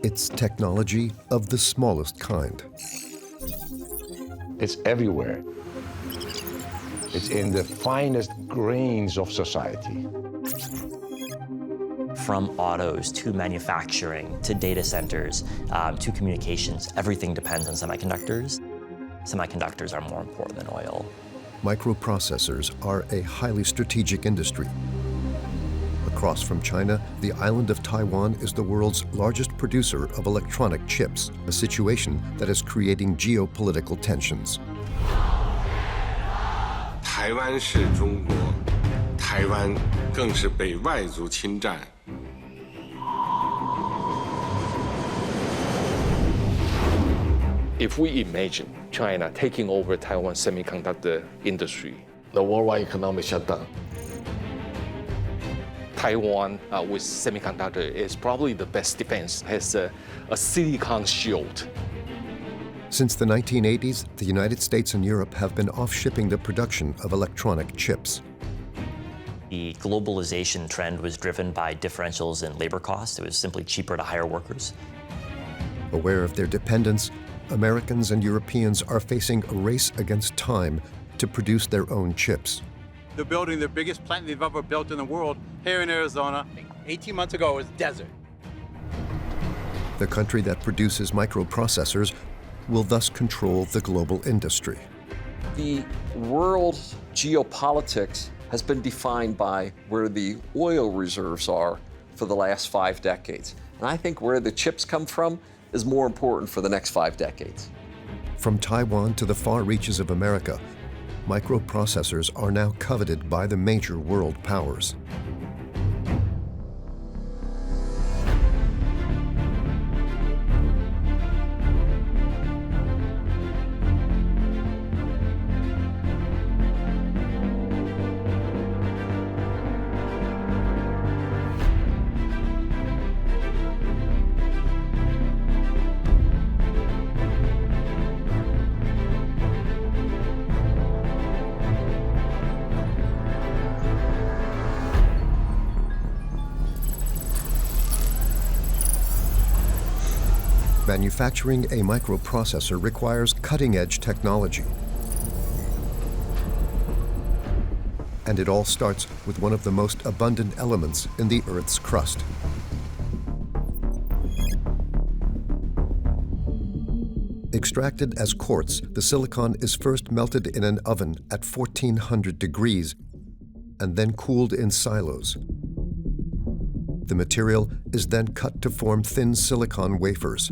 It's technology of the smallest kind. It's everywhere. It's in the finest grains of society. From autos to manufacturing to data centers to communications, everything depends on semiconductors. Semiconductors are more important than oil. Microprocessors are a highly strategic industry. Across from China, the island of Taiwan is the world's largest producer of electronic chips, a situation that is creating geopolitical tensions. 台湾是中国，台湾更是被外族侵占。If we imagine China taking over Taiwan's semiconductor industry, The worldwide economic shutdown. Taiwan with semiconductor is probably the best defense, has a silicon shield. Since the 1980s, the United States and Europe have been off-shipping the production of electronic chips. The globalization trend was driven by differentials in labor costs. It was simply cheaper to hire workers. Aware of their dependence, Americans and Europeans are facing a race against time to produce their own chips. They're building the biggest plant they've ever built in the world here in Arizona. 18 months ago, it was desert. The country that produces microprocessors will thus control the global industry. The world's geopolitics has been defined by where the oil reserves are for the last 5 decades. And I think where the chips come from is more important for the next 5 decades. From Taiwan to the far reaches of America, microprocessors are now coveted by the major world powers. Manufacturing a microprocessor requires cutting-edge technology. And it all starts with one of the most abundant elements in the Earth's crust. Extracted as quartz, the silicon is first melted in an oven at 1400 degrees and then cooled in silos. The material is then cut to form thin silicon wafers.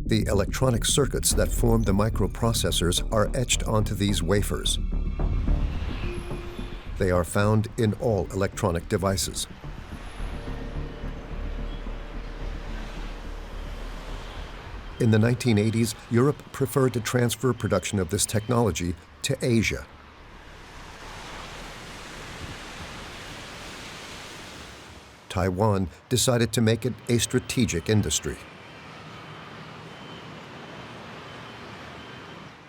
The electronic circuits that form the microprocessors are etched onto these wafers. They are found in all electronic devices. In the 1980s, Europe preferred to transfer production of this technology to Asia. Taiwan decided to make it a strategic industry.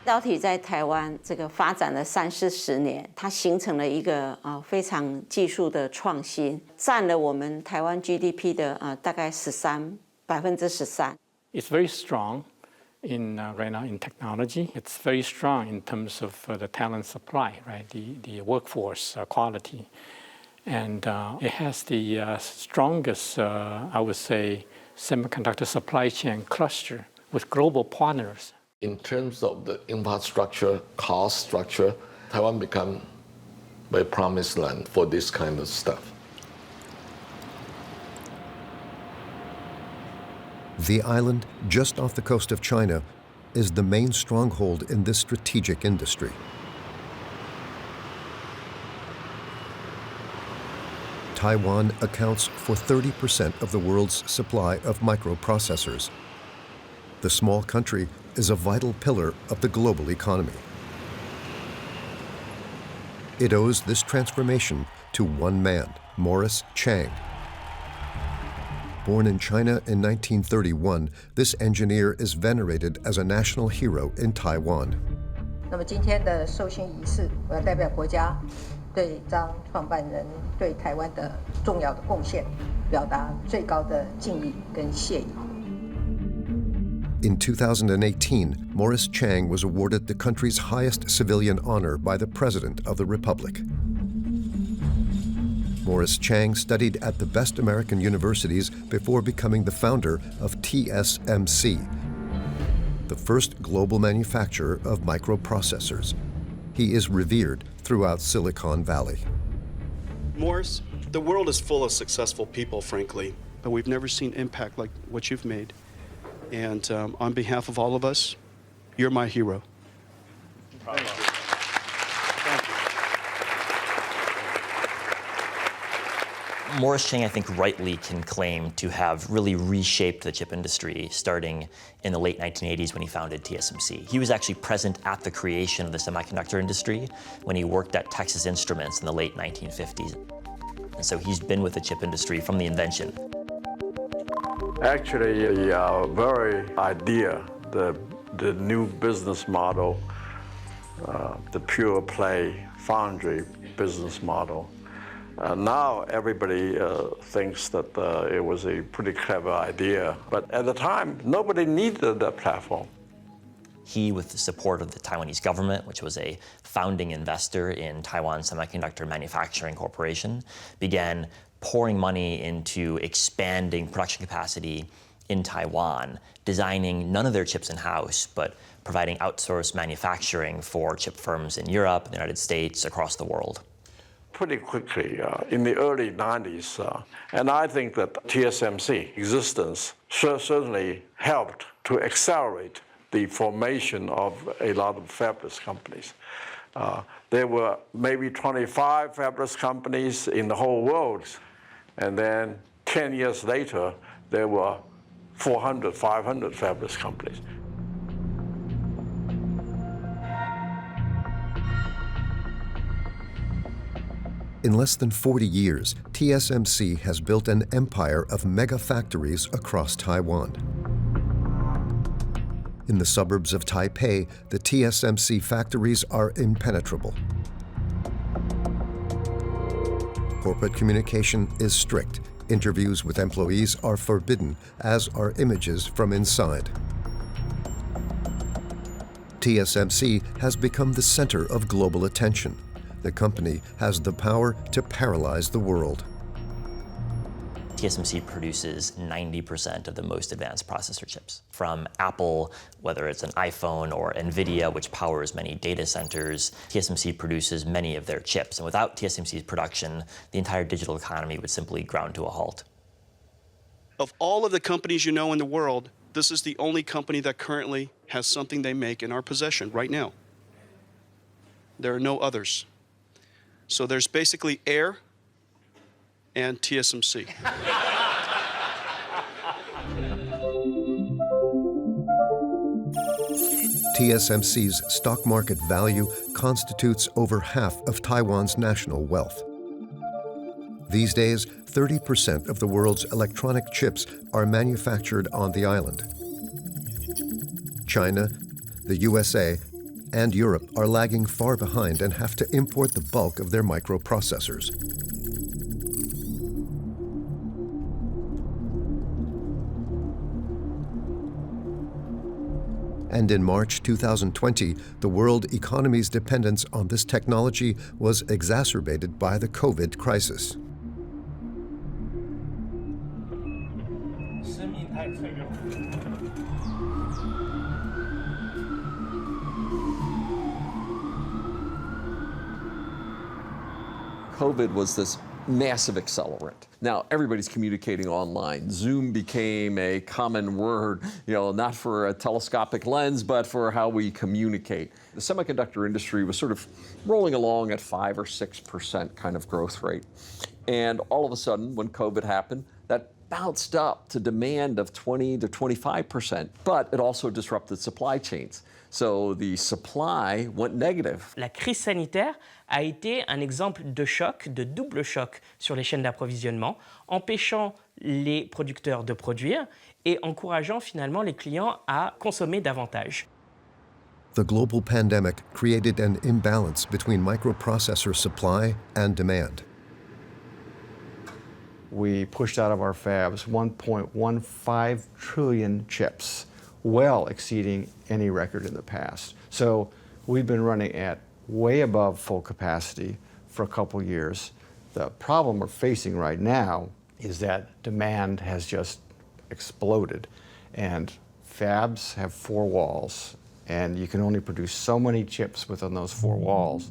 半导体在台湾这个发展了30-40年，它形成了一个非常技术的创新，占了我们台湾 GDP 的大概13%。It's very strong in right now in technology. It's very strong in terms of the talent supply, right? The workforce quality, and it has the strongest, I would say, semiconductor supply chain cluster with global partners. In terms of the infrastructure, cost structure, Taiwan become a promised land for this kind of stuff. The island, just off the coast of China, is the main stronghold in this strategic industry. Taiwan accounts for 30% of the world's supply of microprocessors. The small country is a vital pillar of the global economy. It owes this transformation to one man, Chang. Born in China in 1931, this engineer is venerated as a national hero in Taiwan. 那么今天的授勋仪式，我要代表国家对张创办人对台湾的重要的贡献表达最高的敬意跟谢意。In 2018, Morris Chang was awarded the country's highest civilian honor by the President of the Republic. Morris Chang studied at the best American universities before becoming the founder of TSMC, the first global manufacturer of microprocessors. He is revered throughout Silicon Valley. Morris, the world is full of successful people, frankly, but we've never seen impact like what you've made. And on behalf of all of us, you're my hero. Thank you. Morris Chang, I think, rightly can claim to have really reshaped the chip industry starting in the late 1980s when he founded TSMC. He was actually present at the creation of the semiconductor industry when he worked at Texas Instruments in the late 1950s. And so he's been with the chip industry from the invention. Actually, the very idea, the new business model, the pure play foundry business model, now everybody thinks that it was a pretty clever idea, but at the time, nobody needed that platform. He, with the support of the Taiwanese government, which was a founding investor in Taiwan Semiconductor Manufacturing Corporation, began pouring money into expanding production capacity in Taiwan, designing none of their chips in-house, but providing outsourced manufacturing for chip firms in Europe, the United States, across the world. Pretty quickly in the early 90s, and I think that TSMC existence certainly helped to accelerate the formation of a lot of fabless companies. There were maybe 25 fabless companies in the whole world, and then 10 years later, there were 400, 500 fabless companies. In less than 40 years, TSMC has built an empire of mega factories across Taiwan. In the suburbs of Taipei, the TSMC factories are impenetrable. Corporate communication is strict. Interviews with employees are forbidden, as are images from inside. TSMC has become the center of global attention. The company has the power to paralyze the world. TSMC produces 90% of the most advanced processor chips. From Apple, whether it's an iPhone, or NVIDIA, which powers many data centers, TSMC produces many of their chips. And without TSMC's production, the entire digital economy would simply ground to a halt. Of all of the companies you know in the world, this is the only company that currently has something they make in our possession right now. There are no others. So there's basically Air and TSMC. TSMC's stock market value constitutes over half of Taiwan's national wealth. These days, 30% of the world's electronic chips are manufactured on the island. China, the USA, and Europe are lagging far behind and have to import the bulk of their microprocessors. And in March 2020, the world economy's dependence on this technology was exacerbated by the COVID crisis. COVID was this massive accelerant. Now everybody's communicating online. Zoom became a common word, not for a telescopic lens, but for how we communicate. The semiconductor industry was sort of rolling along at 5 or 6% kind of growth rate. And all of a sudden, when COVID happened, that bounced up to demand of 20 to 25%, but it also disrupted supply chains. So the supply went negative. La crise sanitaire a été un exemple de choc, de double choc sur les chaînes d'approvisionnement, empêchant les producteurs de produire et encourageant finalement les clients à consommer davantage. The global pandemic created an imbalance between microprocessor supply and demand. we pushed out of our fabs 1.15 trillion chips, well exceeding any record in the past. So we've been running at way above full capacity for a couple years. The problem we're facing right now is that demand has just exploded, and fabs have four walls, and you can only produce so many chips within those four walls.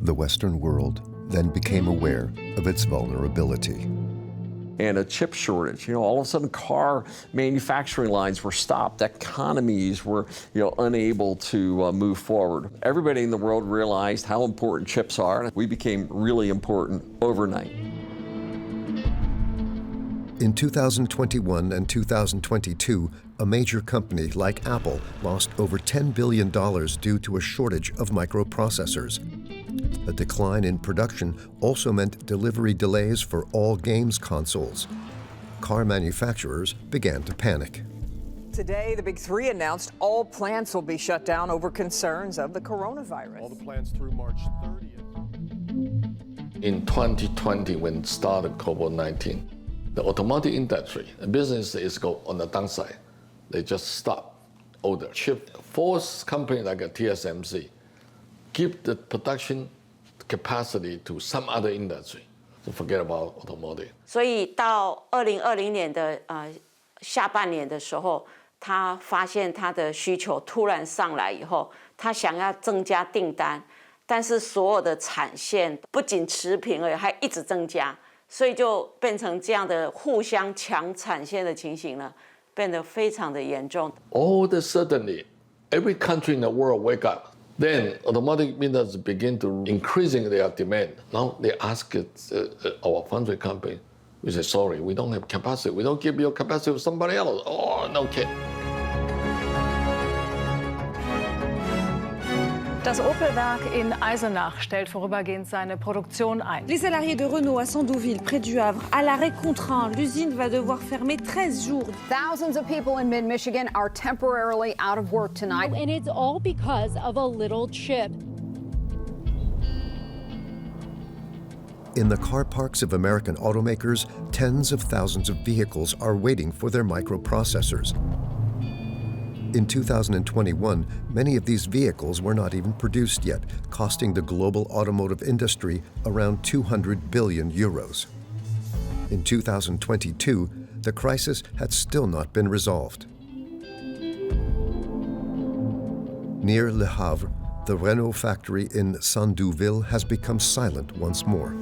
The Western world then became aware of its vulnerability. And a chip shortage, all of a sudden car manufacturing lines were stopped, economies were unable to move forward. Everybody in the world realized how important chips are, and we became really important overnight. In 2021 and 2022, a major company like Apple lost over $10 billion due to a shortage of microprocessors. A decline in production also meant delivery delays for all games consoles. Car manufacturers began to panic. Today, the Big Three announced all plants will be shut down over concerns of the coronavirus. All the plants through March 30th. In 2020, when it started COVID-19, the automotive industry, the business is go on the downside. They just stop order. Chip force company like a TSMC give the production capacity to some other industry. So forget about automotive. 所以到2020年的下半年的时候，他发现他的需求突然上来以后，他想要增加订单，但是所有的产线不仅持平而已，还一直增加，所以就变成这样的互相抢产线的情形呢，变得非常的严重。All of a sudden, every country in the world wake up. Then automotive industry begin to increasing their demand. Now they ask our foundry company, we say, sorry, we don't have capacity. We don't give you capacity to somebody else. Oh, no kid. Das Opel-Werk in Eisenach stellt vorübergehend seine Produktion ein. Les salariés de Renault à Sandouville, près du Havre, à l'arrêt contraint. L'usine va devoir fermer 13 jours. Thousands of people in mid-Michigan are temporarily out of work tonight. And it's all because of a little chip. In the car parks of American automakers, tens of thousands of vehicles are waiting for their microprocessors. In 2021, many of these vehicles were not even produced yet, costing the global automotive industry around 200 billion euros. In 2022, the crisis had still not been resolved. Near Le Havre, the Renault factory in Sandouville has become silent once more.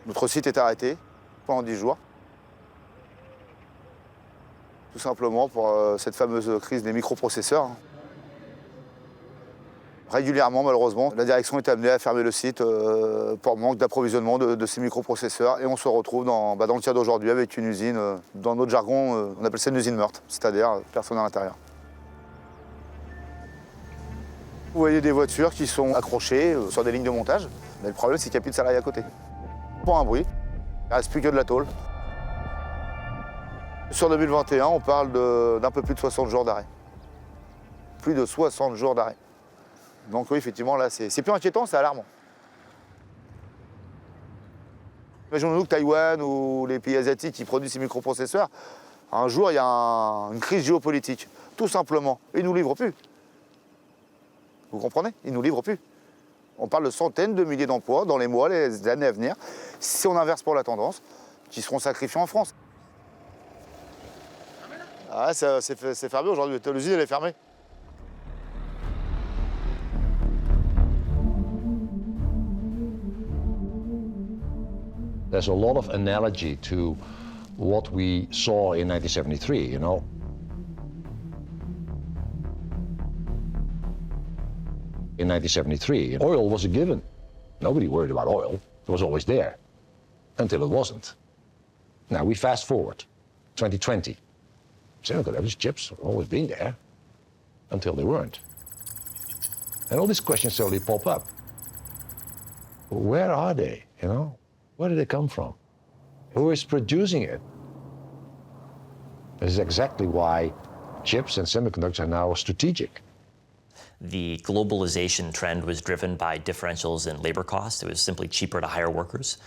Notre site est arrêté pendant 10 jours. Tout simplement pour cette fameuse crise des microprocesseurs. Régulièrement, malheureusement, la direction est amenée à fermer le site pour manque d'approvisionnement de ces microprocesseurs. Et on se retrouve dans le tiers d'aujourd'hui avec une usine, dans notre jargon, on appelle ça une usine meurtre, c'est-à-dire personne à l'intérieur. Vous voyez des voitures qui sont accrochées sur des lignes de montage. Mais le problème, c'est qu'il n'y a plus de salariés à côté. Pour un bruit. Il ne reste plus que de la tôle. Sur 2021, on parle d'un peu plus de 60 jours d'arrêt. Plus de 60 jours d'arrêt. Donc oui, effectivement, là, c'est plus inquiétant, c'est alarmant. Imaginons-nous que Taïwan ou les pays asiatiques qui produisent ces microprocesseurs, un jour, il y a une crise géopolitique. Tout simplement. Ils ne nous livrent plus. Vous comprenez? Ils ne nous livrent plus. On parle de centaines de milliers d'emplois dans les mois, les années à venir, si on inverse pour la tendance, qui seront sacrifiés en France. Ah, c'est fermé aujourd'hui, l'usine elle est fermée. There's a lot of analogy to what we saw in 1973, you know. In 1973, oil was a given. Nobody worried about oil. It was always there, until it wasn't. Now we fast forward, 2020. Semiconductors, chips have always been there, until they weren't. And all these questions suddenly pop up. Where are they, you know? Where did they come from? Who is producing it? This is exactly why chips and semiconductors are now strategic. The globalization trend was driven by differentials in labor costs. It was simply cheaper to hire workers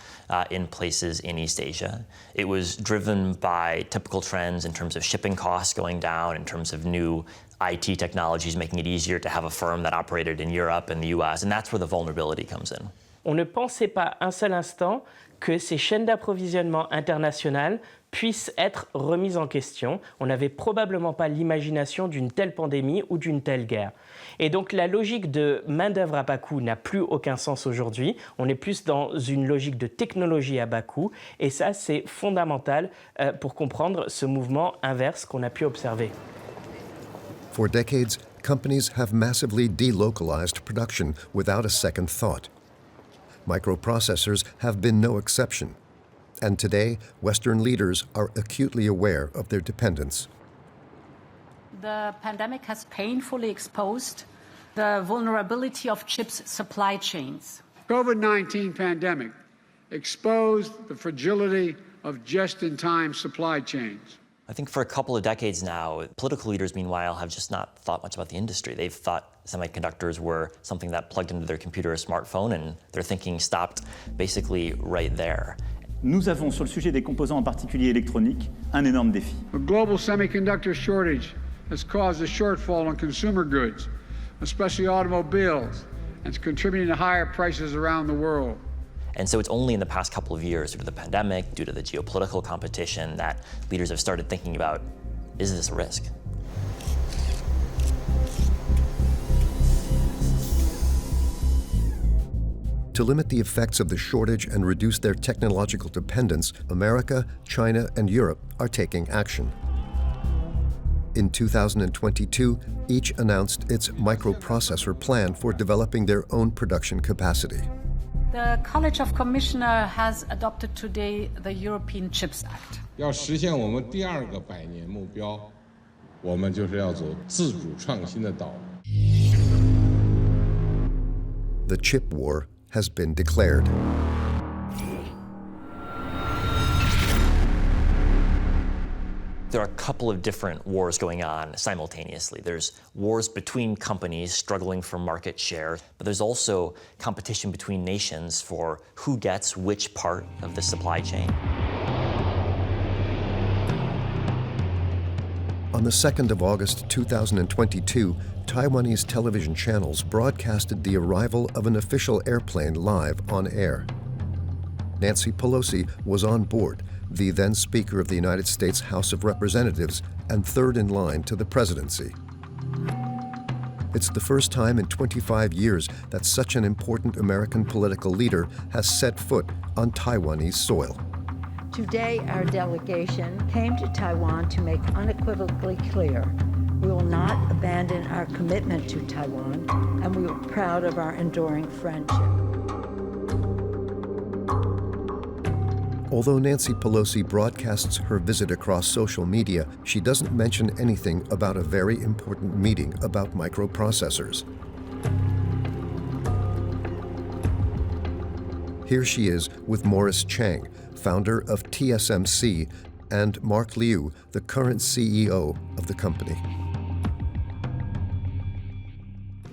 in places in East Asia. It was driven by typical trends in terms of shipping costs going down, in terms of new IT technologies making it easier to have a firm that operated in Europe and the US, and that's where the vulnerability comes in. On ne pensait pas un seul instant que ces chaînes d'approvisionnement internationales puissent être remises en question. On n'avait probablement pas l'imagination d'une telle pandémie ou d'une telle guerre. Et donc la logique de main-d'œuvre à bas coût n'a plus aucun sens aujourd'hui. On est plus dans une logique de technologie à bas coût. Et ça, c'est fondamental pour comprendre ce mouvement inverse qu'on a pu observer. For decades, companies have massively delocalized production without a second thought. Microprocessors have been no exception. And today, Western leaders are acutely aware of their dependence. The pandemic has painfully exposed the vulnerability of chips supply chains. COVID-19 pandemic exposed the fragility of just-in-time supply chains. I think for a couple of decades now, political leaders, meanwhile, have just not thought much about the industry. They've thought semiconductors were something that plugged into their computer or smartphone, and their thinking stopped basically right there. Nous avons, sur le sujet des composants en particulier électroniques, un énorme défi. The global semiconductor shortage has caused a shortfall in consumer goods, especially automobiles, and it's contributing to higher prices around the world. And so it's only in the past couple of years, due to the pandemic, due to the geopolitical competition, that leaders have started thinking about, is this a risk? To limit the effects of the shortage and reduce their technological dependence, America, China, and Europe are taking action. In 2022, each announced its microprocessor plan for developing their own production capacity. The College of Commissioners has adopted today the European Chips Act. 要实现我们第二个百年目标，我们就是要走自主创新的道路。The chip war has been declared. There are a couple of different wars going on simultaneously. There's wars between companies struggling for market share, but there's also competition between nations for who gets which part of the supply chain. On the 2nd of August 2022, Taiwanese television channels broadcasted the arrival of an official airplane live on air. Nancy Pelosi was on board, the then Speaker of the United States House of Representatives and third in line to the presidency. It's the first time in 25 years that such an important American political leader has set foot on Taiwanese soil. Today, our delegation came to Taiwan to make unequivocally clear we will not abandon our commitment to Taiwan, and we are proud of our enduring friendship. Although Nancy Pelosi broadcasts her visit across social media, she doesn't mention anything about a very important meeting about microprocessors. Here she is with Morris Chang, founder of TSMC, and Mark Liu, the current CEO of the company.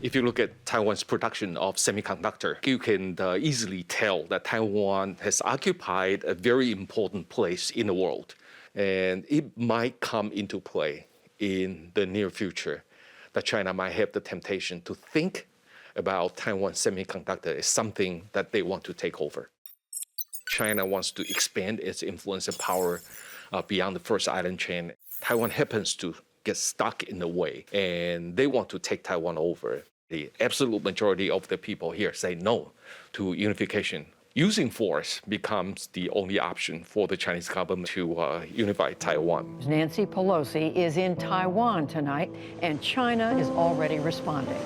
If you look at Taiwan's production of semiconductor, you can easily tell that Taiwan has occupied a very important place in the world. And it might come into play in the near future that China might have the temptation to think about Taiwan semiconductor as something that they want to take over. China wants to expand its influence and power beyond the first island chain. Taiwan happens to get stuck in the way, and they want to take Taiwan over. The absolute majority of the people here say no to unification. Using force becomes the only option for the Chinese government to unify Taiwan. Nancy Pelosi is in Taiwan tonight, and China is already responding.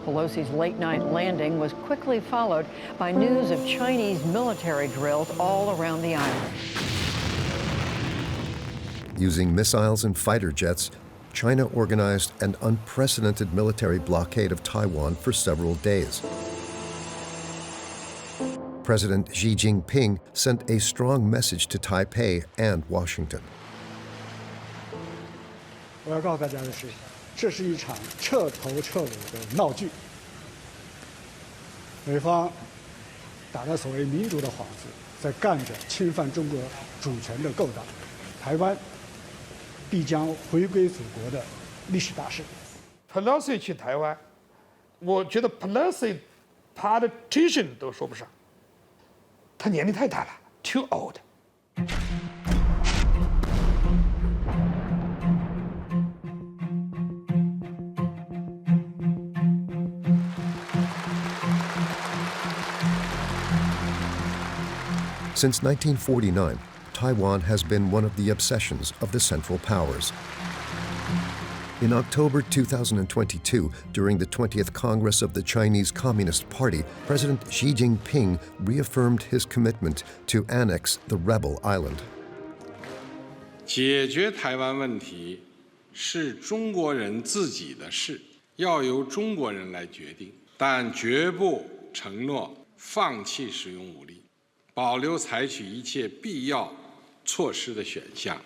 Pelosi's late-night landing was quickly followed by news of Chinese military drills all around the island. Using missiles and fighter jets, China organized an unprecedented military blockade of Taiwan for several days. President Xi Jinping sent a strong message to Taipei and Washington. 我要告诉大家的是，这是一场彻头彻尾的闹剧。美方打着所谓民主的幌子，在干着侵犯中国主权的勾当，台湾必将回归祖国的历史大事。Pelosi 去台湾，我觉得 Pelosi politician 都说不上，他年龄太大了 ，too old。Since 1949, Taiwan has been one of the obsessions of the Central Powers. In October 2022, during the 20th Congress of the Chinese Communist Party, President Xi Jinping reaffirmed his commitment to annex the rebel island. 解决台湾问题是中国人自己的事，要由中国人来决定，但绝不承诺放弃使用武力，保留采取一切必要措施的选项。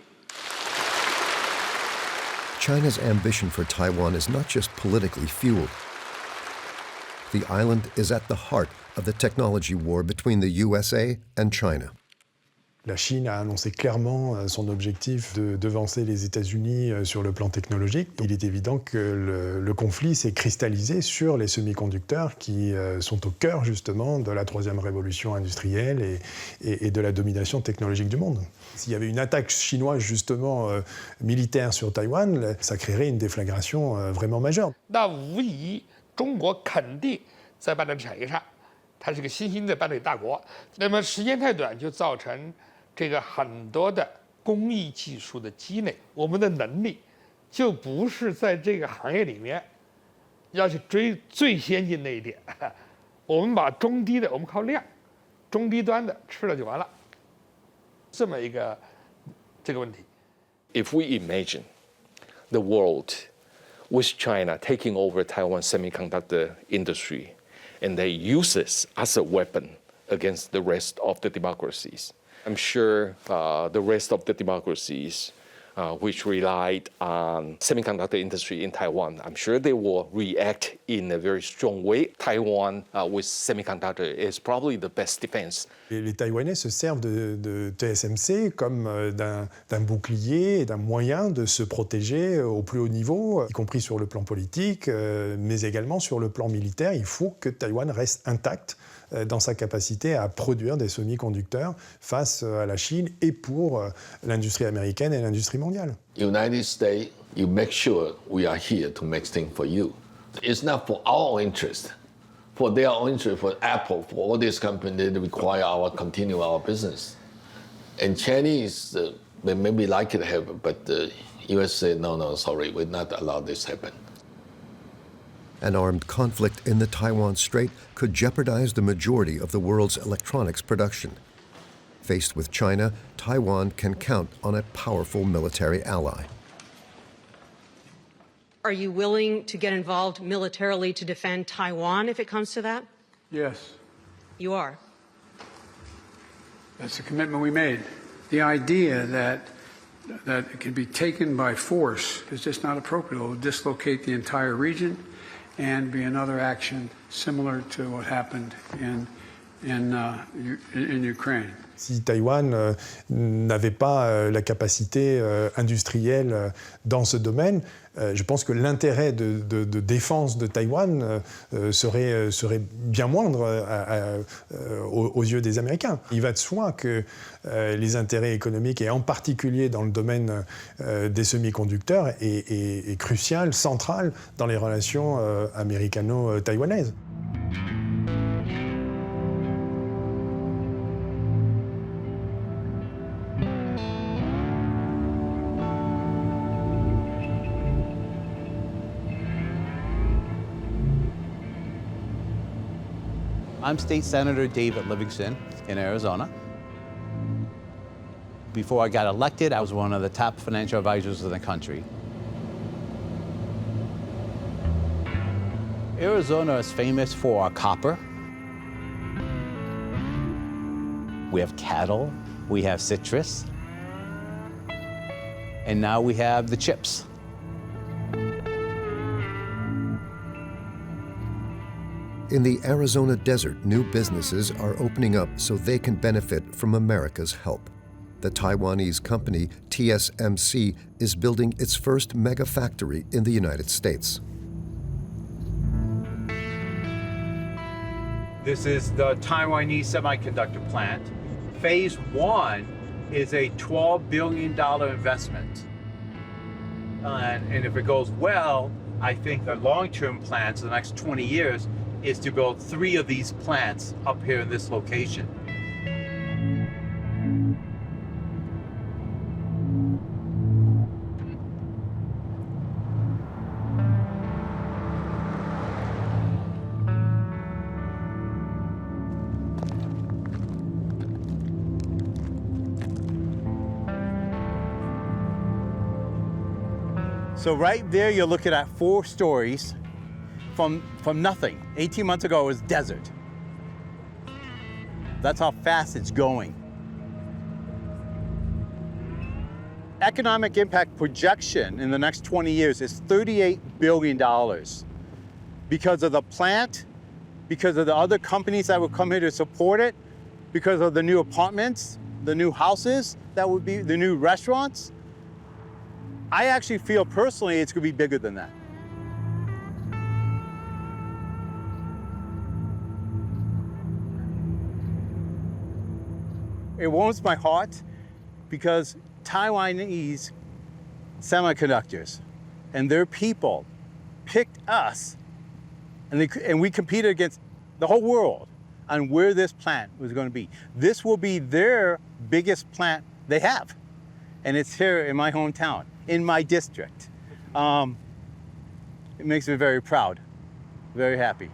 China's ambition for Taiwan is not just politically fueled. The island is at the heart of the technology war between the USA and China. La Chine a annoncé clairement son objectif de devancer les États-Unis sur le plan technologique. Il est évident que le conflit s'est cristallisé sur les semi-conducteurs qui sont au cœur justement de la troisième révolution industrielle et de la domination technologique du monde. S'il y avait une attaque chinoise justement militaire sur Taïwan, ça créerait une déflagration vraiment majeure. 那无疑，中国肯定在半导体产业上，它是个新兴的半导体大国。那么时间太短，就造成这个很多的工艺技术的积累，我们的能力就不是在这个行业里面要去追最先进那一点，我们把中低的，我们靠量，中低端的吃了就完了，这么一个这个问题。If we imagine the world with China taking over Taiwan semiconductor industry, and they use this as a weapon against the rest of the democracies, I'm sure the rest of the democracies which relied on semiconductor industry in Taiwan, I'm sure they will react in a very strong way. Taiwan with semiconductor is probably the best defense. Les Taïwanais se servent de TSMC comme d'un bouclier et d'un moyen de se protéger au plus haut niveau, y compris sur le plan politique, mais également sur le plan militaire. Il faut que Taïwan reste intact dans sa capacité à produire des semi-conducteurs face à la Chine et pour l'industrie américaine et l'industrie mondiale. United States, you make sure we are here to make things for you. It's not for our interest, for their own interest, for Apple, for all these companies that require continue our business. And Chinese, they maybe like it happen, but the US say, no, sorry, we're not allow this happen. An armed conflict in the Taiwan Strait could jeopardize the majority of the world's electronics production. Faced with China, Taiwan can count on a powerful military ally. Are you willing to get involved militarily to defend Taiwan if it comes to that? Yes. You are? That's the commitment we made. The idea that it can be taken by force is just not appropriate. It will dislocate the entire region and be another action similar to what happened in Ukraine. Si Taïwan n'avait pas la capacité industrielle dans ce domaine, je pense que l'intérêt de défense de Taïwan serait bien moindre aux yeux des Américains. Il va de soi que les intérêts économiques, et en particulier dans le domaine des semi-conducteurs, est crucial, central dans les relations américano-taïwanaises. I'm State Senator David Livingston in Arizona. Before I got elected, I was one of the top financial advisors in the country. Arizona is famous for our copper. We have cattle, we have citrus, and now we have the chips. In the Arizona desert, new businesses are opening up so they can benefit from America's help. The Taiwanese company TSMC is building its first mega factory in the United States. This is the Taiwanese semiconductor plant. Phase 1 is a $12 billion investment. And if it goes well, I think the long-term plans for the next 20 years is to build 3 of these plants up here in this location. So right there, you're looking at 4 stories from nothing. 18 months ago, it was desert. That's how fast it's going. Economic impact projection in the next 20 years is $38 billion because of the plant, because of the other companies that would come here to support it, because of the new apartments, the new houses that would be, the new restaurants. I actually feel personally it's going to be bigger than that. It warms my heart because Taiwanese semiconductors and their people picked us, and we competed against the whole world on where this plant was going to be. This will be their biggest plant they have, and it's here in my hometown, in my district. It makes me very proud, very happy.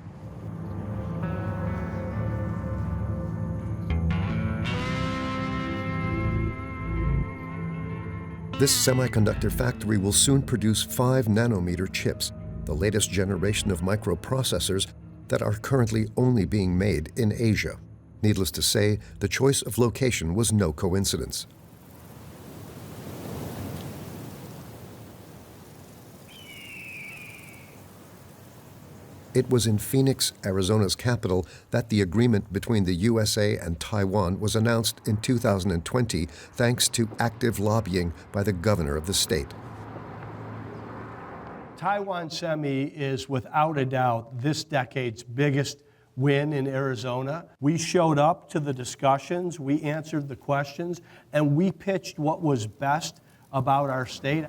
This semiconductor factory will soon produce 5-nanometer chips, the latest generation of microprocessors that are currently only being made in Asia. Needless to say, the choice of location was no coincidence. It was in Phoenix, Arizona's capital, that the agreement between the USA and Taiwan was announced in 2020 thanks to active lobbying by the governor of the state. Taiwan Semi is without a doubt this decade's biggest win in Arizona. We showed up to the discussions, we answered the questions, and we pitched what was best about our state.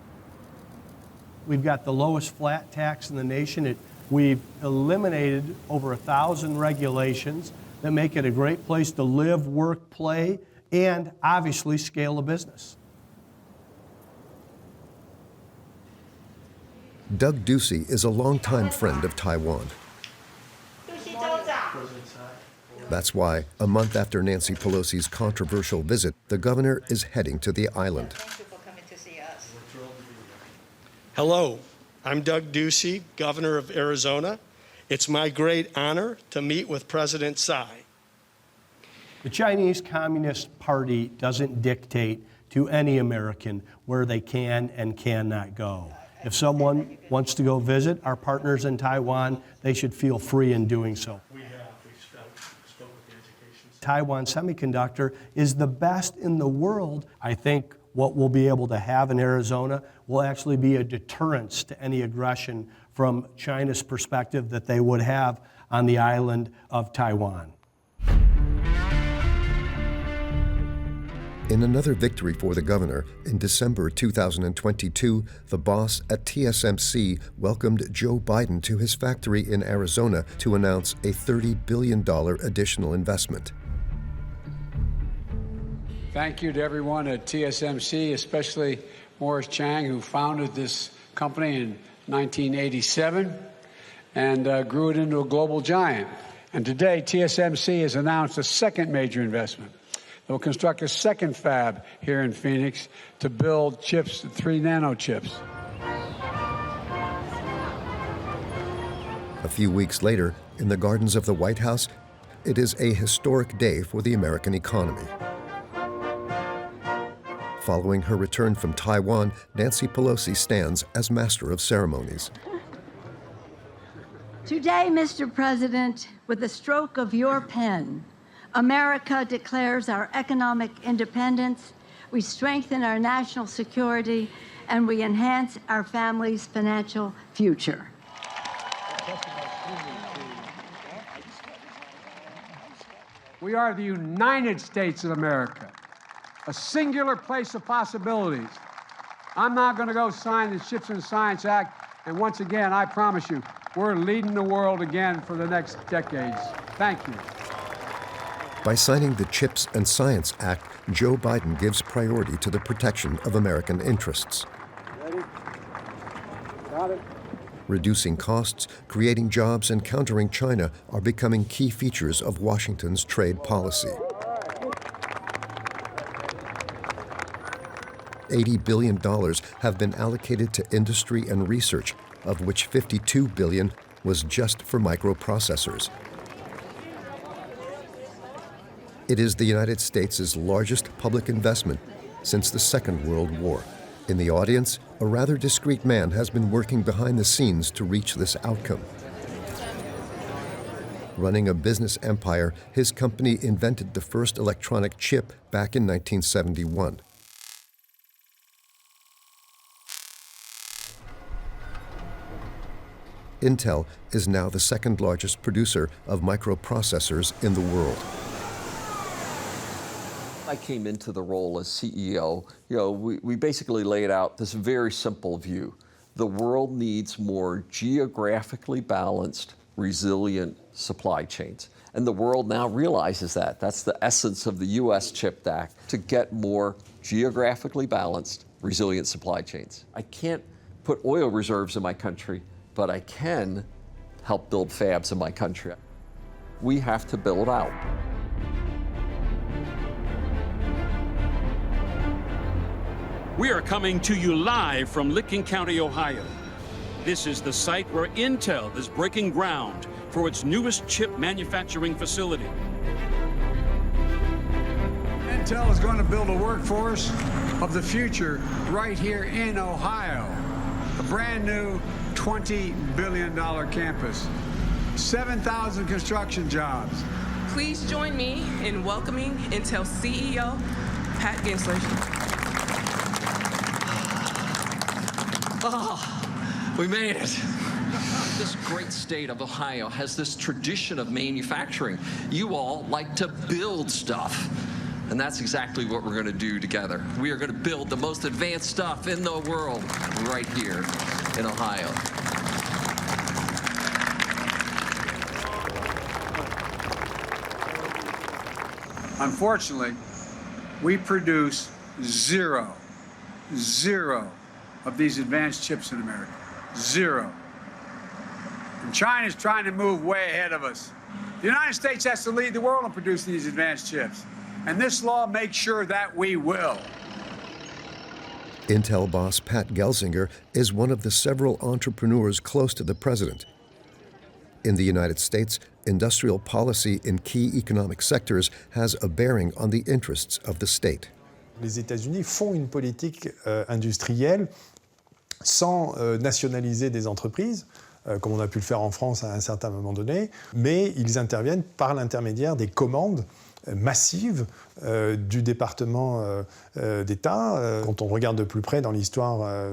We've got the lowest flat tax in the nation. We've eliminated over 1,000 regulations that make it a great place to live, work, play, and obviously scale a business. Doug Ducey is a longtime friend of Taiwan. That's why, a month after Nancy Pelosi's controversial visit, the governor is heading to the island. Hello, I'm Doug Ducey, governor of Arizona. It's my great honor to meet with President Tsai. The Chinese Communist Party doesn't dictate to any American where they can and cannot go. If someone wants to go visit our partners in Taiwan, they should feel free in doing so. We spoke with the education. Taiwan Semiconductor is the best in the world. I think what we'll be able to have in Arizona will actually be a deterrence to any aggression from China's perspective that they would have on the island of Taiwan. In another victory for the governor, in December 2022, the boss at TSMC welcomed Joe Biden to his factory in Arizona to announce a $30 billion additional investment. Thank you to everyone at TSMC, especially Morris Chang, who founded this company in 1987 and grew it into a global giant. And today, TSMC has announced a second major investment. They'll construct a second fab here in Phoenix to build chips, 3 nano chips. A few weeks later, in the gardens of the White House, it is a historic day for the American economy. Following her return from Taiwan, Nancy Pelosi stands as master of ceremonies. Today, Mr. President, with the stroke of your pen, America declares our economic independence, we strengthen our national security, and we enhance our family's financial future. We are the United States of America, a singular place of possibilities. I'm not going to go sign the Chips and Science Act, and once again, I promise you, we're leading the world again for the next decades. Thank you. By signing the Chips and Science Act, Joe Biden gives priority to the protection of American interests. Ready? Got it. Reducing costs, creating jobs, and countering China are becoming key features of Washington's trade policy. $80 billion have been allocated to industry and research, of which $52 billion was just for microprocessors. It is the United States' largest public investment since the Second World War. In the audience, a rather discreet man has been working behind the scenes to reach this outcome. Running a business empire, his company invented the first electronic chip back in 1971. Intel is now the second largest producer of microprocessors in the world. I came into the role as CEO, we basically laid out this very simple view. The world needs more geographically balanced, resilient supply chains. And the world now realizes that. That's the essence of the U.S. CHIPS Act, to get more geographically balanced, resilient supply chains. I can't put oil reserves in my country, but I can help build fabs in my country. We have to build out. We are coming to you live from Licking County, Ohio. This is the site where Intel is breaking ground for its newest chip manufacturing facility. Intel is going to build a workforce of the future right here in Ohio. A brand new $20 billion campus, 7,000 construction jobs. Please join me in welcoming Intel CEO, Pat Gensler. Oh, we made it. This great state of Ohio has this tradition of manufacturing. You all like to build stuff. And that's exactly what we're going to do together. We are going to build the most advanced stuff in the world right here in Ohio. Unfortunately, we produce zero of these advanced chips in America. Zero. And China's trying to move way ahead of us. The United States has to lead the world in producing these advanced chips. And this law makes sure that we will. Intel boss Pat Gelsinger is one of the several entrepreneurs close to the president. In the United States, industrial policy in key economic sectors has a bearing on the interests of the state. Les États-Unis font une politique industrielle sans nationaliser des entreprises, comme on a pu le faire en France à un certain moment donné, mais ils interviennent par l'intermédiaire des commandes massive du département d'État. Quand on regarde de plus près dans l'histoire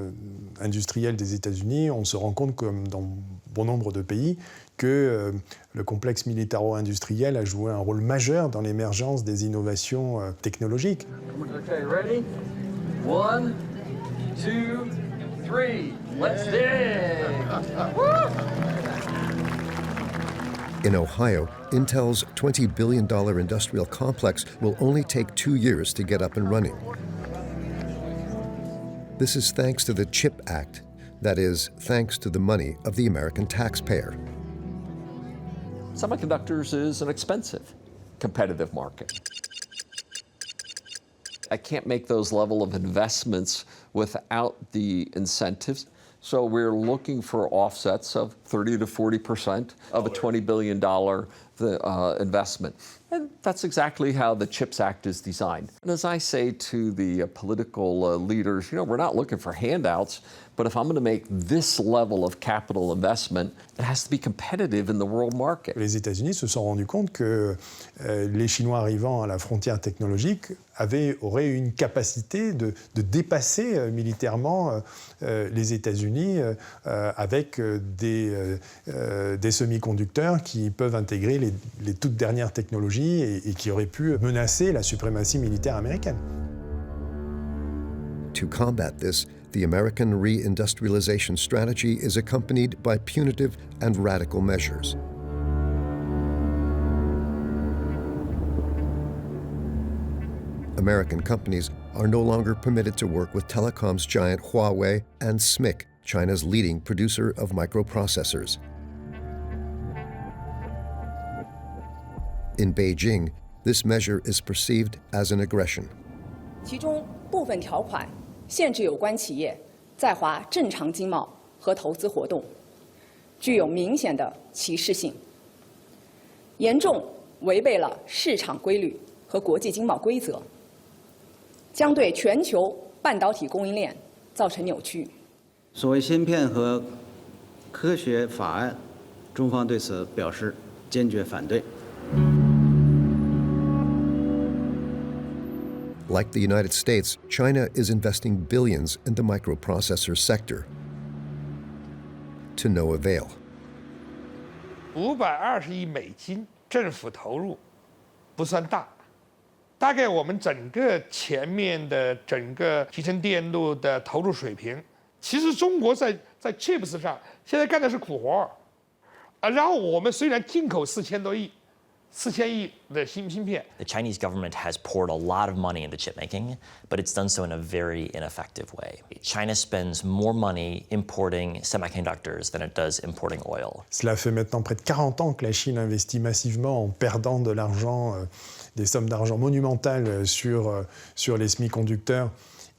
industrielle des États-Unis, on se rend compte, comme dans bon nombre de pays, que le complexe militaro-industriel a joué un rôle majeur dans l'émergence des innovations technologiques. Okay, ready? 1, 2, 3. Let's dig! In Ohio, Intel's $20 billion industrial complex will only take 2 years to get up and running. This is thanks to the CHIPS Act, that is, thanks to the money of the American taxpayer. Semiconductors is an expensive, competitive market. I can't make those level of investments without the incentives. So we're looking for offsets of 30 to 40% of a $20 billion the investment. And that's exactly how the CHIPS Act is designed. And as I say to the political leaders, we're not looking for handouts, but if I'm going to make this level of capital investment, it has to be competitive in the world market. Les États-Unis se sont rendus compte que les Chinois arrivant à la frontière technologique auraient une capacité de dépasser militairement les États-Unis avec des semi-conducteurs qui peuvent intégrer les toutes dernières technologies et qui auraient pu menacer la suprématie militaire américaine. To combat this, the American reindustrialization strategy is accompanied by punitive and radical measures. American companies are no longer permitted to work with telecoms giant Huawei and SMIC, China's leading producer of microprocessors. In Beijing, this measure is perceived as an aggression. 其中部分条款限制有关企业在华正常经贸和投资活动，具有明显的歧视性，严重违背了市场规律和国际经贸规则，将对全球半导体供应链造成扭曲。所谓芯片和科学法案，中方对此表示坚决反对。 Like the United States, China is investing billions in the microprocessor sector. To no avail. $520亿政府投入不算大，大概我们整个前面的整个集成电路的投入水平，其实中国在 chips 上现在干的是苦活啊。然后我们虽然进口4000多亿。 4000亿的芯片。The Chinese government has poured a lot of money into chip making, but it's done so in a very ineffective way. China spends more money importing semiconductors than it does importing oil. Cela fait maintenant près de 40 ans que la Chine investit massivement en perdant de l'argent, des sommes d'argent monumentales sur les semi-conducteurs.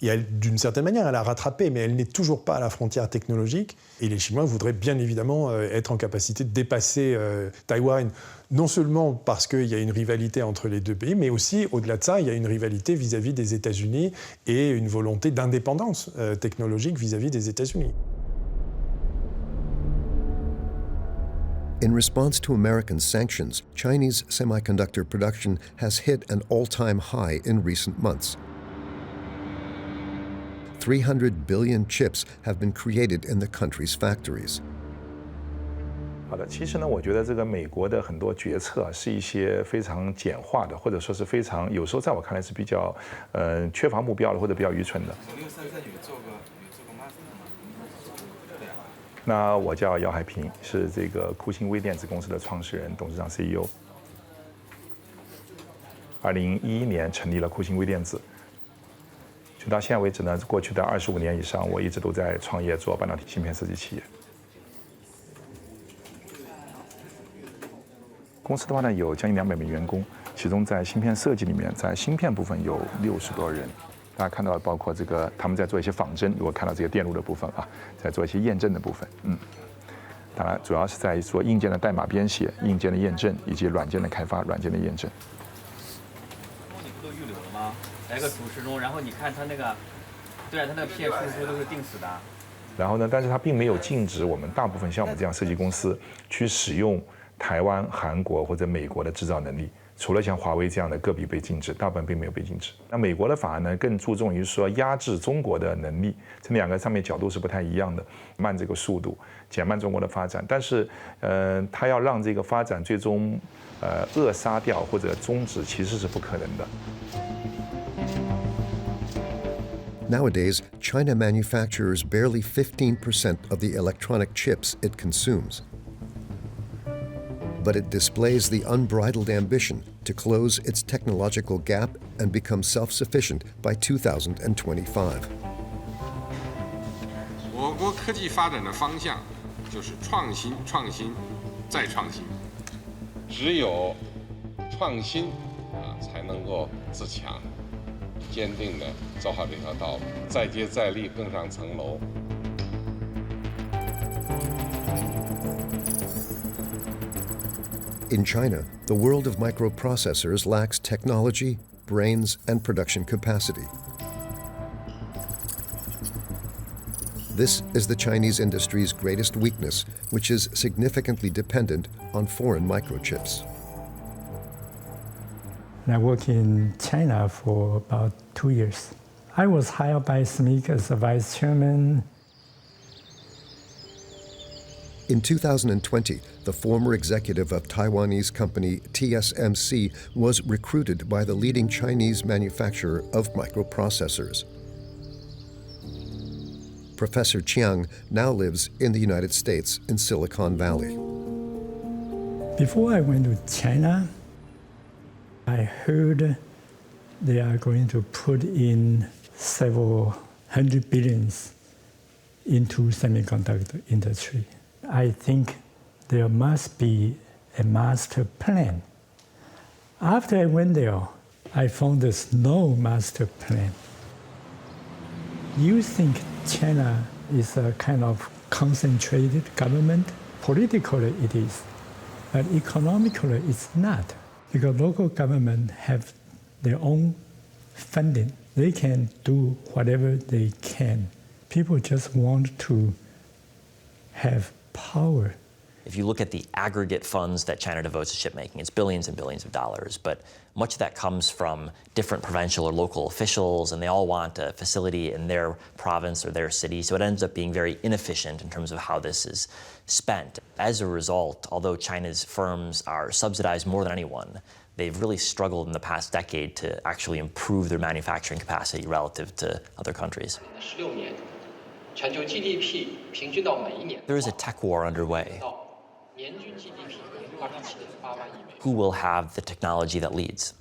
Et d'une certaine manière, elle a rattrapé, mais elle n'est toujours pas à la frontière technologique. Et les Chinois voudraient bien évidemment être en capacité de dépasser Taïwan, non seulement parce qu'il y a une rivalité entre les deux pays, mais aussi, au-delà de ça, il y a une rivalité vis-à-vis des États-Unis et une volonté d'indépendance technologique vis-à-vis des États-Unis. In response to American sanctions, Chinese semiconductor production has hit an all-time high in recent months. 300 billion chips have been created in the country's factories. 好的，其实呢，我觉得这个美国的很多决策是一些非常简化的，或者说是非常有时候在我看来是比较缺乏目标的，或者比较愚蠢的。那我叫姚海平，是这个酷星微电子公司的创始人、董事长 CEO。2011年成立了酷星微电子。 就到现在为止呢，过去的25年以上，我一直都在创业做半导体芯片设计企业。公司的话呢，有将近200名员工，其中在芯片设计里面，在芯片部分有60多人。大家看到，包括这个他们在做一些仿真，如果看到这个电路的部分啊，在做一些验证的部分，当然主要是在做硬件的代码编写、硬件的验证以及软件的开发、软件的验证。 你不都预留了吗？来个主时钟，然后你看它那个，对啊，它那个片输出都是定死的。然后呢，但是它并没有禁止我们大部分像我们这样设计公司去使用台湾、韩国或者美国的制造能力。除了像华为这样的个别被禁止，大部分并没有被禁止。那美国的法案呢，更注重于说压制中国的能力，这两个上面角度是不太一样的，慢这个速度，减慢中国的发展。但是，它要让这个发展最终扼杀掉或者终止，其实是不可能的。 Nowadays, China manufactures barely 15% of the electronic chips it consumes. But it displays the unbridled ambition to close its technological gap and become self-sufficient by 2025. 我国科技发展的方向就是创新、创新再创新。只有创新才能够自强。 坚定地走好这条道路，再接再厉，更上层楼。In China, the world of microprocessors lacks technology, brains, and production capacity. This is the Chinese industry's greatest weakness, which is significantly dependent on foreign microchips. I worked in China for about 2 years. I was hired by SMIC as a vice chairman. In 2020, the former executive of Taiwanese company TSMC was recruited by the leading Chinese manufacturer of microprocessors. Professor Chang now lives in the United States in Silicon Valley. Before I went to China, I heard they are going to put in several hundred billions into semiconductor industry. I think there must be a master plan. After I went there, I found there's no master plan. You think China is a kind of concentrated government? Politically it is, but economically it's not. Because local government have their own funding. They can do whatever they can. People just want to have power. If you look at the aggregate funds that China devotes to chipmaking, it's billions and billions of dollars, but much of that comes from different provincial or local officials, and they all want a facility in their province or their city, so it ends up being very inefficient in terms of how this is spent. As a result, although China's firms are subsidized more than anyone, they've really struggled in the past decade to actually improve their manufacturing capacity relative to other countries. There is a tech war underway. Who will have the technology that leads?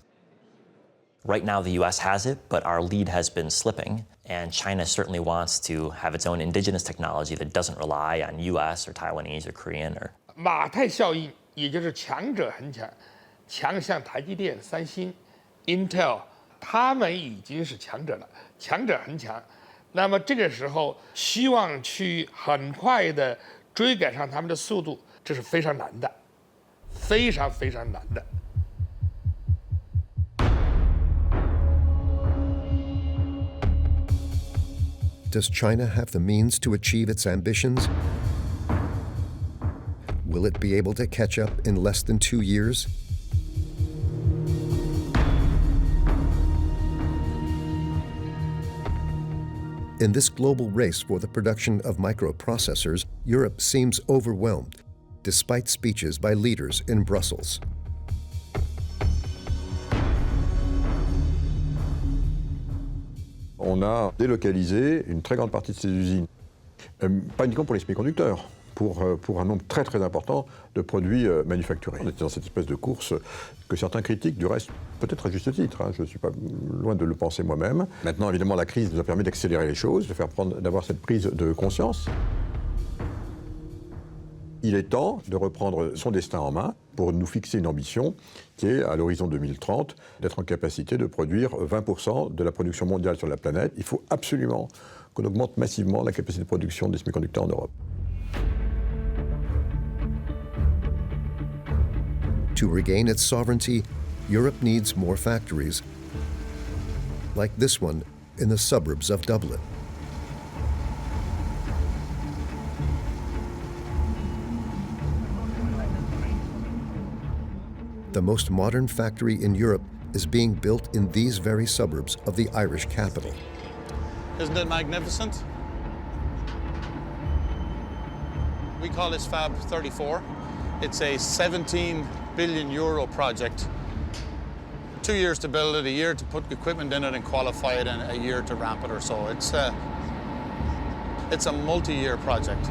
Right now, the US has it, but our lead has been slipping, and China certainly wants to have its own indigenous technology that doesn't rely on US or Taiwanese or Korean or. 马太效应，也就是强者恒强，强像台积电、三星、Intel， 他们已经是强者了，强者恒强。那么这个时候，希望去很快的追赶上他们的速度，这是非常难的，非常非常难的。 Does China have the means to achieve its ambitions? Will it be able to catch up in less than 2 years? In this global race for the production of microprocessors, Europe seems overwhelmed, despite speeches by leaders in Brussels. On a délocalisé une très grande partie de ces usines, pas uniquement pour les semi-conducteurs, pour un nombre très très important de produits manufacturés. On était dans cette espèce de course que certains critiquent, du reste peut-être à juste titre, hein, je ne suis pas loin de le penser moi-même. Maintenant évidemment la crise nous a permis d'accélérer les choses, d'avoir cette prise de conscience. Il est temps de reprendre son destin en main pour nous fixer une ambition qui est, à l'horizon 2030, d'être en capacité de produire 20% de la production mondiale sur la planète. Il faut absolument qu'on augmente massivement la capacité de production des semi-conducteurs en Europe. To regain its sovereignty, Europe needs more factories, like this one in the suburbs of Dublin. The most modern factory in Europe is being built in these very suburbs of the Irish capital. Isn't it magnificent? We call this Fab 34. It's a 17 billion euro project. 2 years to build it, a year to put equipment in it and qualify it, and a year to ramp it or so. It's a multi-year project.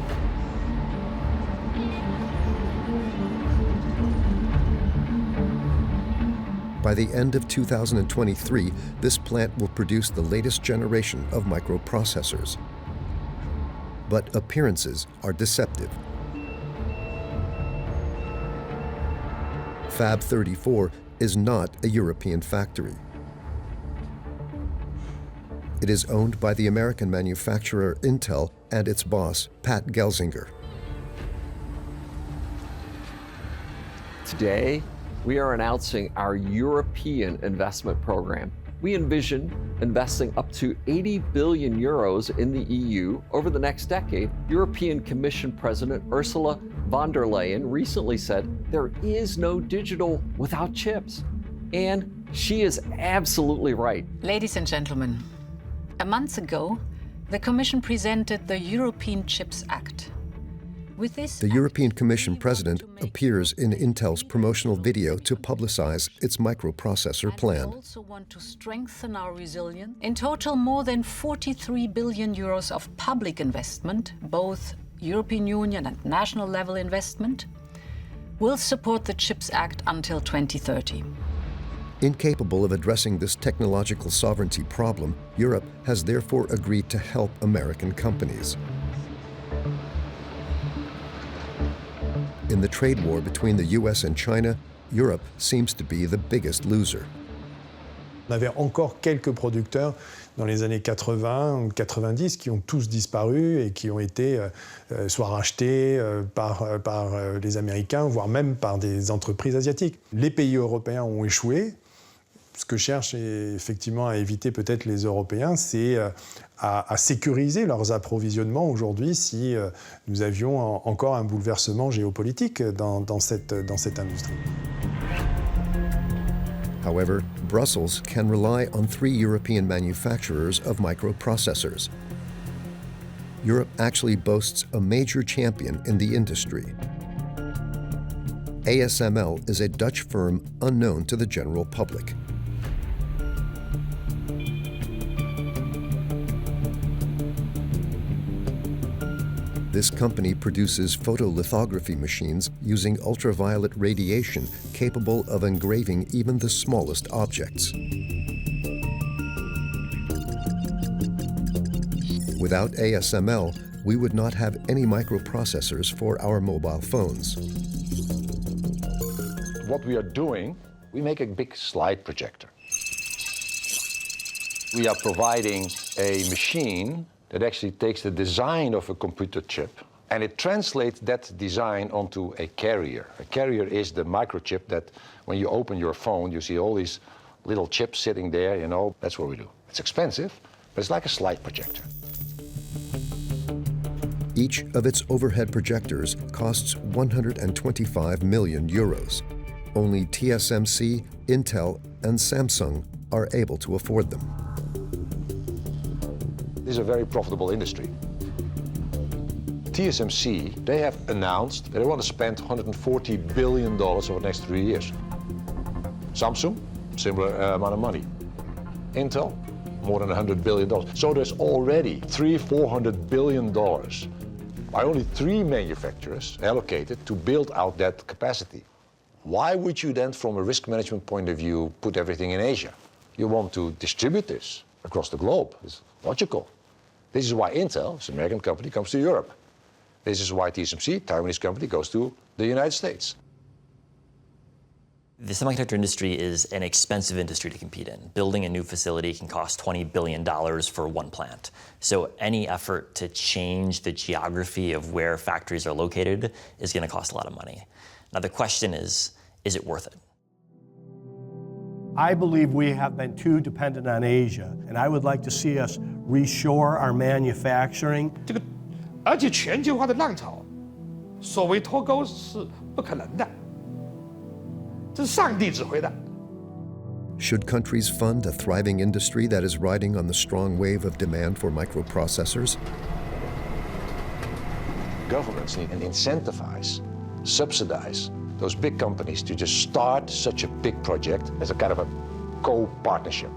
By the end of 2023, this plant will produce the latest generation of microprocessors. But appearances are deceptive. Fab 34 is not a European factory. It is owned by the American manufacturer Intel and its boss, Pat Gelsinger. Today, we are announcing our European investment program. We envision investing up to 80 billion euros in the EU over the next decade. European Commission President Ursula von der Leyen recently said there is no digital without chips. And she is absolutely right. Ladies and gentlemen, a month ago, the Commission presented the European Chips Act. With this The European Commission president appears in Intel's promotional video to publicize its microprocessor plan. We also want to strengthen our resilience. In total, more than 43 billion euros of public investment, both European Union and national level investment, will support the CHIPS Act until 2030. Incapable of addressing this technological sovereignty problem, Europe has therefore agreed to help American companies. In the trade war between the US and China, Europe seems to be the biggest loser. On avait encore quelques producteurs dans les années 80 ou 90 qui ont tous disparu et qui ont été soit rachetés par les Américains, voire même par des entreprises asiatiques. Les pays européens ont échoué. Ce que cherchent effectivement à éviter peut-être les Européens, c'est à sécuriser leurs approvisionnements aujourd'hui si nous avions encore un bouleversement géopolitique dans cette industrie. However, Brussels can rely on 3 European manufacturers of microprocessors. Europe actually boasts a major champion in the industry. ASML is a Dutch firm unknown to the general public. This company produces photolithography machines using ultraviolet radiation capable of engraving even the smallest objects. Without ASML, we would not have any microprocessors for our mobile phones. What we are doing, we make a big slide projector. We are providing a machine that actually takes the design of a computer chip and it translates that design onto a carrier. A carrier is the microchip that when you open your phone, you see all these little chips sitting there, you know, that's what we do. It's expensive, but it's like a slide projector. Each of its overhead projectors costs 125 million euros. Only TSMC, Intel, and Samsung are able to afford them. This is a very profitable industry. TSMC, they have announced that they want to spend $140 billion over the next 3 years. Samsung, similar amount of money. Intel, more than $100 billion. So there's already $400 billion by only 3 manufacturers allocated to build out that capacity. Why would you then, from a risk management point of view, put everything in Asia? You want to distribute this across the globe. It's logical. This is why Intel, it's an American company, comes to Europe. This is why TSMC, Taiwanese company, goes to the United States. The semiconductor industry is an expensive industry to compete in. Building a new facility can cost $20 billion for one plant. So any effort to change the geography of where factories are located is going to cost a lot of money. Now the question is it worth it? I believe we have been too dependent on Asia, and I would like to see us reshore our manufacturing. 而且全球化的浪潮，所谓脱钩是不可能的，这是上帝指挥的。 Should countries fund a thriving industry that is riding on the strong wave of demand for microprocessors? Governments need to incentivize, subsidize those big companies to just start such a big project as a kind of a co-partnership.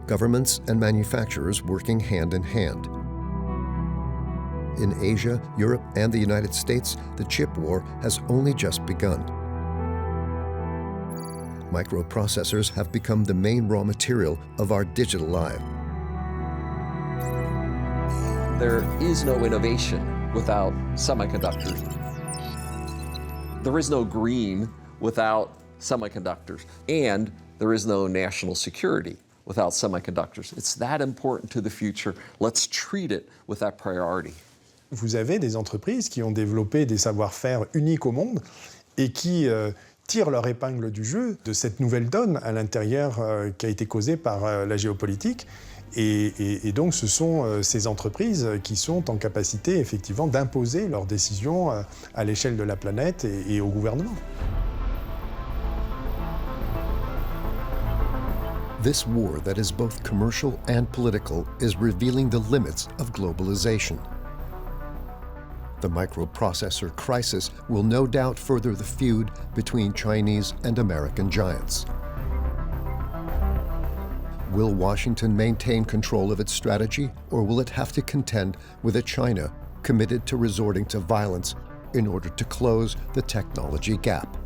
Governments and manufacturers working hand in hand. In Asia, Europe, and the United States, the chip war has only just begun. Microprocessors have become the main raw material of our digital life. There is no innovation without semiconductors. There is no green without semiconductors. And there is no national security without semiconductors. It's that important to the future. Let's treat it with that priority. Vous avez des entreprises qui ont développé des savoir-faire uniques au monde et qui tirent leur épingle du jeu de cette nouvelle donne à l'intérieur qui a été causée par la géopolitique. Et donc ce sont ces entreprises qui sont en capacité effectivement d'imposer leurs décisions à l'échelle de la planète et au gouvernement. This war that is both commercial and political is revealing the limits of globalization. The microprocessor crisis will no doubt further the feud between Chinese and American giants. Will Washington maintain control of its strategy, or will it have to contend with a China committed to resorting to violence in order to close the technology gap?